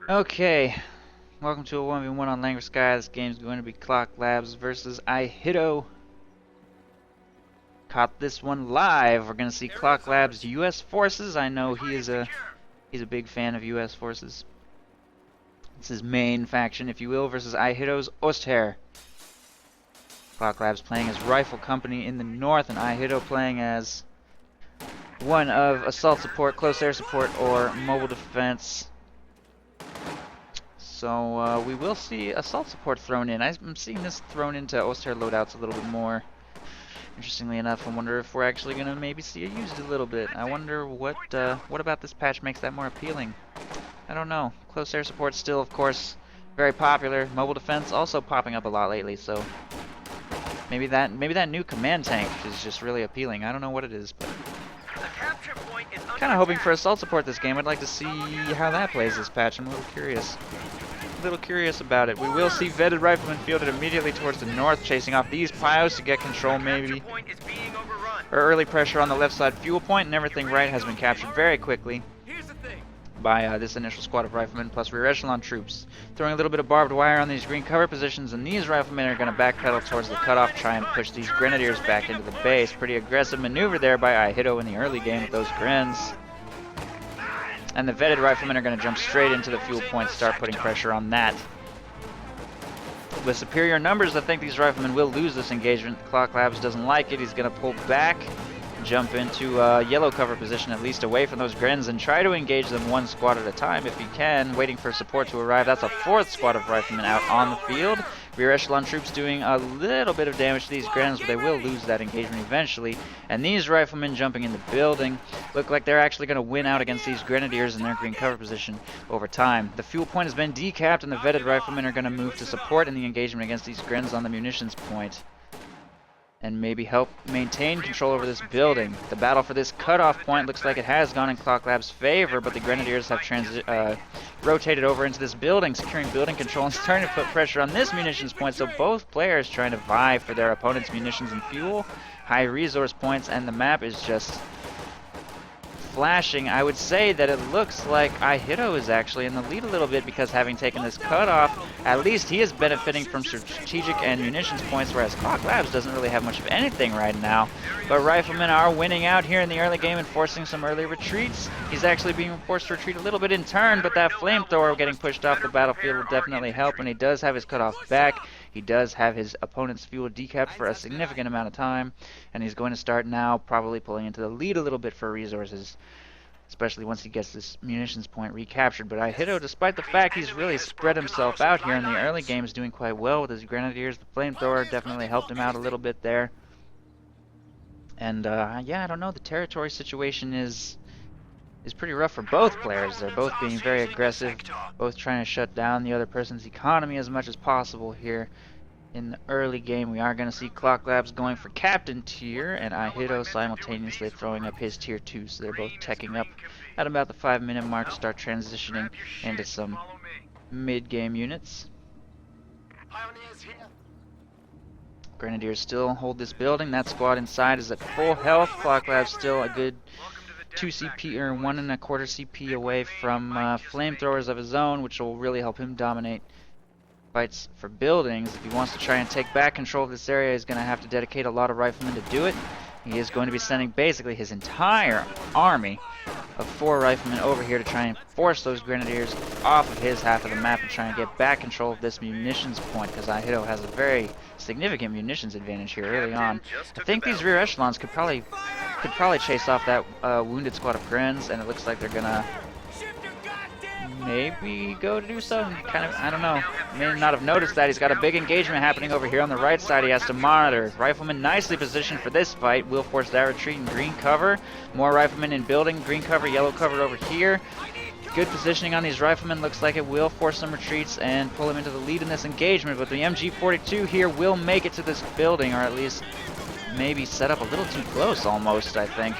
Okay, welcome to a 1v1 on Language Sky. This game's going to be Clock Labs versus ihitto. Caught this one live. We're going to see Clock Labs U.S. forces. I know he's a big fan of U.S. forces. It's his main faction, if you will, versus ihitto's Ostheer. Clock Labs playing as Rifle Company in the north, and ihitto playing as one of assault support, close air support, or mobile defense. So we will see assault support thrown in. I'm seeing this thrown into Ostheer loadouts a little bit more. Interestingly enough, I wonder if we're actually going to maybe see it used a little bit. I wonder what about this patch makes that more appealing. I don't know. Close air support still, of course, very popular. Mobile defense also popping up a lot lately, so maybe that new command tank is just really appealing. I don't know what it is, but kind of hoping for assault support this game. I'd like to see how that plays this patch. I'm a little curious. About it. We will see vetted riflemen fielded immediately towards the north, chasing off these piles to get control maybe. Or early pressure on the left side fuel point, and everything right has been captured very quickly by this initial squad of riflemen plus rear echelon troops. Throwing a little bit of barbed wire on these green cover positions, and these riflemen are going to backpedal towards the cutoff, try and push these grenadiers back into the base. Pretty aggressive maneuver there by ihitto in the early game with those grens. And the vetted riflemen are going to jump straight into the fuel point, start putting pressure on that. With superior numbers, I think these riflemen will lose this engagement. Clock Labs doesn't like it. He's going to pull back, jump into a yellow cover position, at least away from those grens, and try to engage them one squad at a time if he can, waiting for support to arrive. That's a fourth squad of riflemen out on the field. Rear echelon troops doing a little bit of damage to these grens, but they will lose that engagement eventually. And these riflemen jumping in the building look like they're actually going to win out against these grenadiers in their green cover position over time. The fuel point has been decapped, and the vetted riflemen are going to move to support in the engagement against these grens on the munitions point, and maybe help maintain control over this building. The battle for this cutoff point looks like it has gone in Clock Labs' favor, but the Grenadiers have rotated over into this building, securing building control and starting to put pressure on this munitions point, so both players trying to vie for their opponent's munitions and fuel, high resource points, and the map is just flashing. I would say that it looks like ihitto is actually in the lead a little bit, because having taken this cutoff, at least he is benefiting from strategic and munitions points, whereas Clock Labs doesn't really have much of anything right now. But riflemen are winning out here in the early game and forcing some early retreats. He's actually being forced to retreat a little bit in turn, but that flamethrower getting pushed off the battlefield will definitely help, and he does have his cutoff back. He does have his opponent's fuel decapped for a significant amount of time, and he's going to start now probably pulling into the lead a little bit for resources, especially once he gets this munitions point recaptured. But ihitto, despite the fact he's really spread himself out here in the early game, is doing quite well with his grenadiers. The flamethrower definitely helped him out a little bit there. And yeah, I don't know, the territory situation is pretty rough for both players. They're both being very aggressive, both trying to shut down the other person's economy as much as possible here in the early game. We are going to see Clock Labs going for Captain tier, and ihitto simultaneously throwing up his tier 2, so they're both teching up at about the 5-minute mark, start transitioning into some mid-game units. Grenadiers still hold this building. That squad inside is at full health. Clock Labs still a good 2 CP or 1.25 CP away from flamethrowers of his own, which will really help him dominate fights for buildings. If he wants to try and take back control of this area, he's going to have to dedicate a lot of riflemen to do it. He is going to be sending basically his entire army of 4 riflemen over here to try and force those grenadiers off of his half of the map and try and get back control of this munitions point, because ihitto has a very significant munitions advantage here early on. I think these rear echelons could probably chase off that wounded squad of grens, and it looks like they're gonna maybe go to do so. Kind of, I don't know. May not have noticed that. He's got a big engagement happening over here on the right side he has to monitor. Riflemen nicely positioned for this fight. Will force that retreat in green cover. More riflemen in building. Green cover, yellow cover over here. Good positioning on these riflemen. Looks like it will force some retreats and pull him into the lead in this engagement. But the MG42 here will make it to this building, or at least maybe set up a little too close almost, I think.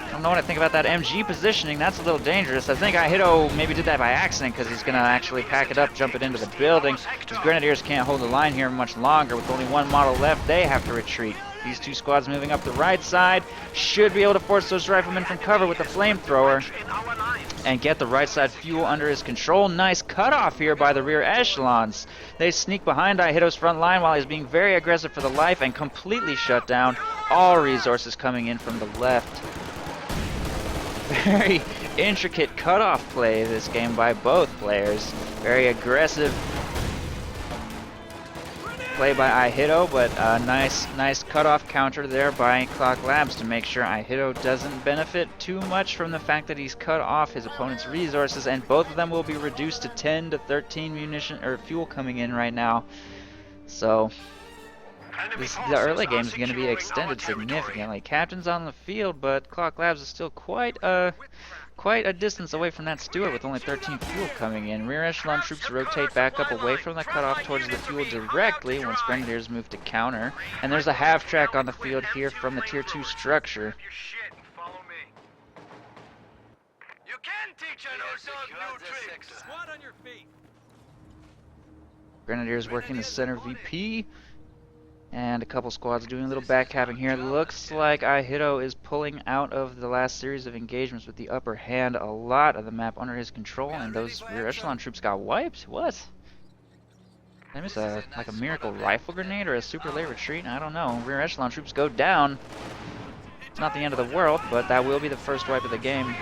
I don't know what I think about that MG positioning. That's a little dangerous. I think ihitto maybe did that by accident, because he's going to actually pack it up, jump it into the building. His grenadiers can't hold the line here much longer. With only one model left, they have to retreat. These two squads moving up the right side should be able to force those riflemen from cover with the flamethrower. and get the right side fuel under his control. Nice cutoff here by the rear echelons. They sneak behind ihitto's front line while he's being very aggressive for the life and completely shut down. All resources coming in from the left. Very intricate cutoff play this game by both players. Very aggressive play by ihitto, but a nice cutoff counter there by Clock Labs to make sure ihitto doesn't benefit too much from the fact that he's cut off his opponent's resources, and both of them will be reduced to 10 to 13 munition or fuel coming in right now. So the early game is going to be extended significantly. Captain's on the field, but Clock Labs is still quite a distance away from that Stuart with only 13 fuel coming in. Rear echelon troops rotate back up away from the cutoff towards the fuel directly once Grenadiers move to counter. And there's a half track on the field here from the tier 2 structure. Grenadiers working the center VP. And a couple squads doing a little backcapping here. Looks like ihitto is pulling out of the last series of engagements with the upper hand. A lot of the map under his control, and those rear echelon troops got wiped? What? That was like a miracle rifle grenade or a super late retreat? I don't know. Rear echelon troops go down. It's not the end of the world, but that will be the first wipe of the game.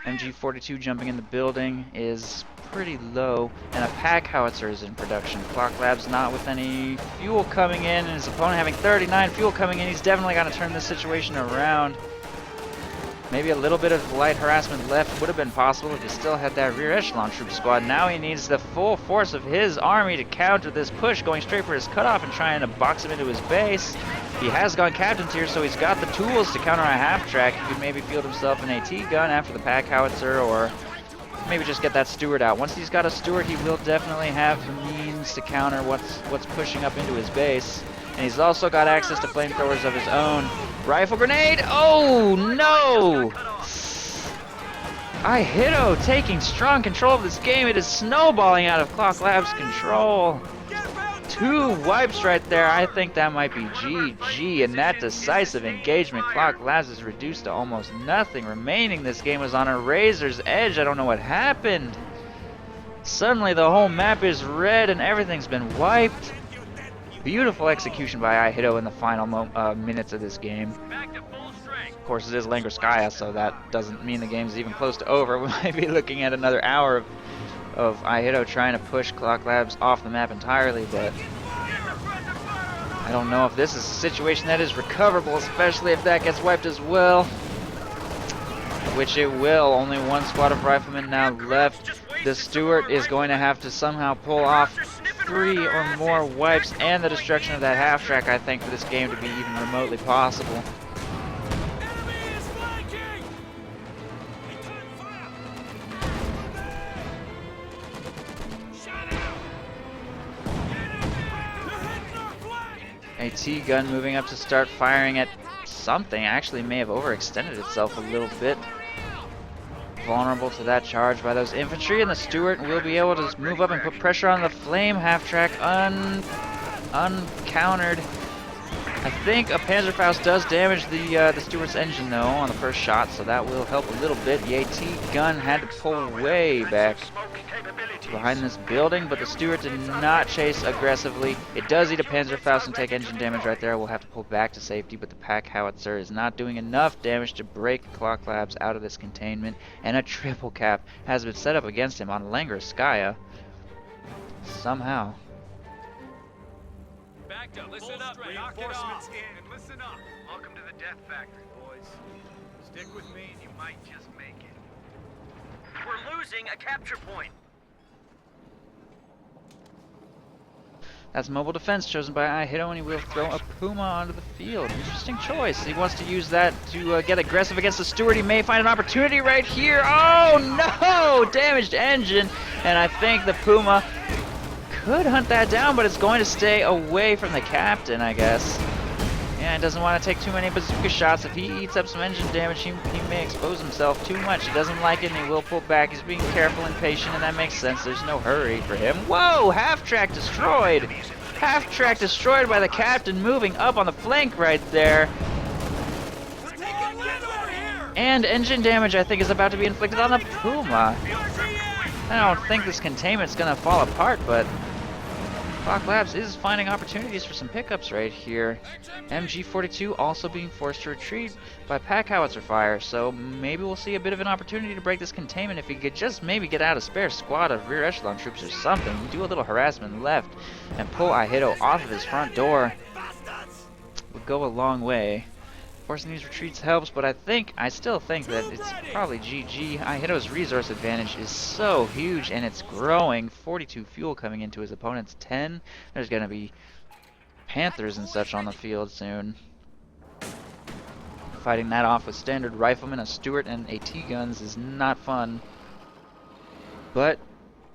MG42 jumping in the building is pretty low, and a pack howitzer is in production. Clock Labs not with any fuel coming in, and his opponent having 39 fuel coming in. He's definitely got to turn this situation around. Maybe a little bit of light harassment left would have been possible if he still had that rear echelon troop squad. Now he needs the full force of his army to counter this push, going straight for his cutoff and trying to box him into his base. He has gone captain tier, so he's got the tools to counter a half track. He could maybe field himself an AT gun after the pack howitzer, or maybe just get that Stuart out. Once he's got a Stuart, he will definitely have the means to counter what's pushing up into his base. And he's also got access to flamethrowers of his own. Rifle grenade! Oh no! ihitto taking strong control of this game. It is snowballing out of Clock Labs' control. 2 wipes right there. I think that might be GG. And that decisive engagement, Clock Labs is reduced to almost nothing remaining. This game was on a razor's edge. I don't know what happened. Suddenly the whole map is red and everything's been wiped. Beautiful execution by ihitto in the final minutes of this game. Of course, it is Langrskaya, so that doesn't mean the game's even close to over. We might be looking at another hour of ihitto trying to push Clock Labs off the map entirely, but I don't know if this is a situation that is recoverable, especially if that gets wiped as well. Which it will. Only 1 squad of riflemen now left. The Stuart is going to have to somehow pull off 3 or more wipes and the destruction of that half track, I think, for this game to be even remotely possible. AT gun moving up to start firing at something. Actually may have overextended itself a little bit. Vulnerable to that charge by those infantry, and the Stuart will be able to move up and put pressure on the flame half track uncountered. I think a Panzerfaust does damage the Stuart's engine though on the first shot, so that will help a little bit. The AT gun had to pull way back behind this building, but the Stuart did not chase aggressively. It does eat a Panzerfaust and take engine damage right there. We'll have to pull back to safety, but the pack howitzer is not doing enough damage to break Clock Labs out of this containment, and a triple cap has been set up against him on Langrskaya somehow. Backed up, listen up, reinforcements in, and listen up. Welcome to the Death Factory, boys. Stick with me and you might just make it. We're losing a capture point. That's mobile defense chosen by ihitto, and he will throw a Puma onto the field. Interesting choice. He wants to use that to get aggressive against the Stuart. He may find an opportunity right here. Oh no! Damaged engine, and I think the Puma could hunt that down, but it's going to stay away from the captain, I guess. Yeah, doesn't want to take too many bazooka shots. If he eats up some engine damage, he may expose himself too much. He doesn't like it, and he will pull back. He's being careful and patient, and that makes sense. There's no hurry for him. Whoa! Half-track destroyed! Half-track destroyed by the captain, moving up on the flank right there. And engine damage, I think, is about to be inflicted on the Puma. I don't think this containment's gonna fall apart, but Clock Labs is finding opportunities for some pickups right here. MG42 also being forced to retreat by pack howitzer fire, so maybe we'll see a bit of an opportunity to break this containment if he could just maybe get out a spare squad of rear echelon troops or something, do a little harassment left, and pull ihitto off of his front door. Would go a long way. Forcing these retreats helps, but I still think that it's probably GG. ihitto's resource advantage is so huge, and it's growing. 42 fuel coming into his opponent's 10. There's going to be Panthers and such on the field soon. Fighting that off with standard riflemen, a Stuart, and AT guns is not fun. But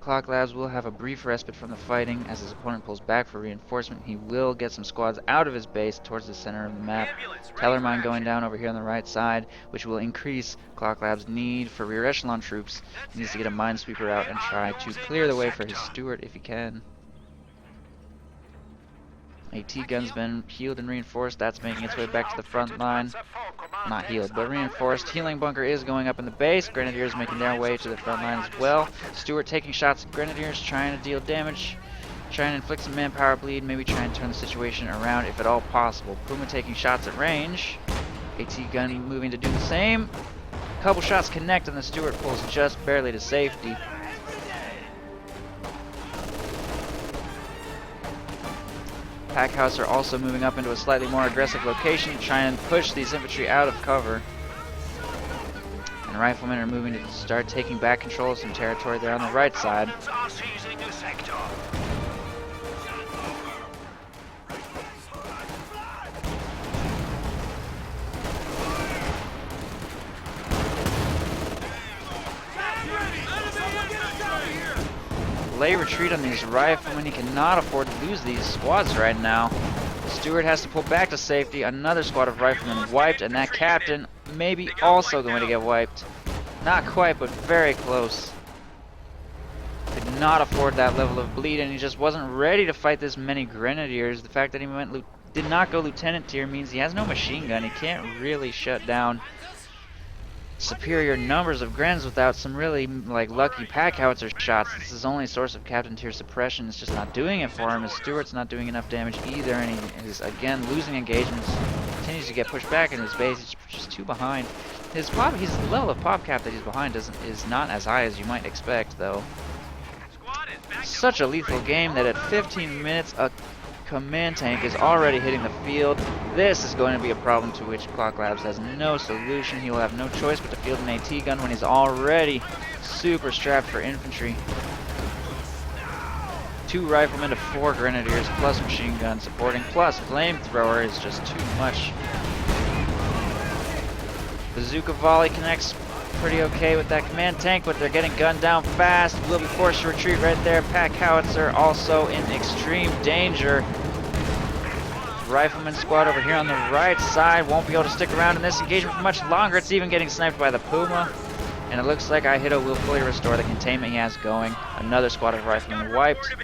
Clock Labs will have a brief respite from the fighting as his opponent pulls back for reinforcement. He will get some squads out of his base towards the center of the map. Teller mine going down over here on the right side, which will increase Clock Labs' need for rear echelon troops. He needs to get a minesweeper out and try to clear the way for his Stuart if he can. AT gun's been healed and reinforced. That's making its way back to the front line. Not healed, but reinforced. Healing bunker is going up in the base. Grenadiers making their way to the front line as well. Stuart taking shots at Grenadiers, trying to deal damage, trying to inflict some manpower bleed, maybe try and turn the situation around if at all possible. Puma taking shots at range. AT gun moving to do the same. Couple shots connect and the Stuart pulls just barely to safety. Packhouse are also moving up into a slightly more aggressive location to try and push these infantry out of cover. And riflemen are moving to start taking back control of some territory there on the right side. Lay retreat on these riflemen. He cannot afford to lose these squads right now. Stuart has to pull back to safety. Another squad of riflemen wiped, and that captain may be also going to get wiped. Not quite, but very close. Could not afford that level of bleed, and he just wasn't ready to fight this many grenadiers. The fact that he did not go lieutenant tier means he has no machine gun. He can't really shut down superior numbers of Grens without some really lucky pack howitzer shots. This is his only source of captain tier suppression. It's just not doing it for him. His Stuart's not doing enough damage either, and he is again losing engagements. Continues to get pushed back into his base. He's just too behind. His level of pop cap that he's behind is not as high as you might expect, though. Such a lethal game that at 15 minutes a command tank is already hitting the field. This is going to be a problem to which Clock Labs has no solution. He will have no choice but to field an AT gun when he's already super strapped for infantry. 2 riflemen to 4 grenadiers plus machine gun supporting plus flamethrower is just too much. Bazooka volley connects pretty okay with that command tank, but they're getting gunned down fast. Will be forced to retreat right there. Pack howitzer also in extreme danger. Rifleman squad over here on the right side won't be able to stick around in this engagement for much longer. It's even getting sniped by the Puma. And it looks like ihitto will fully restore the containment he has going. Another squad of riflemen wiped.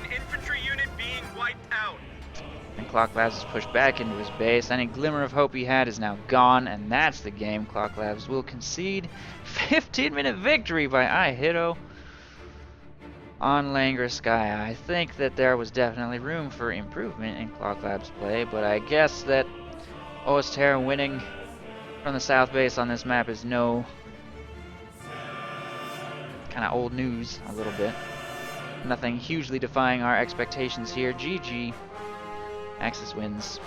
And Clock Labs is pushed back into his base. Any glimmer of hope he had is now gone, and that's the game. Clock Labs will concede. 15-minute victory by ihitto on Langer Sky. I think that there was definitely room for improvement in Clock Labs play, but I guess that Oster winning from the south base on this map is no kind of old news a little bit. Nothing hugely defying our expectations here. GG. Axis wins.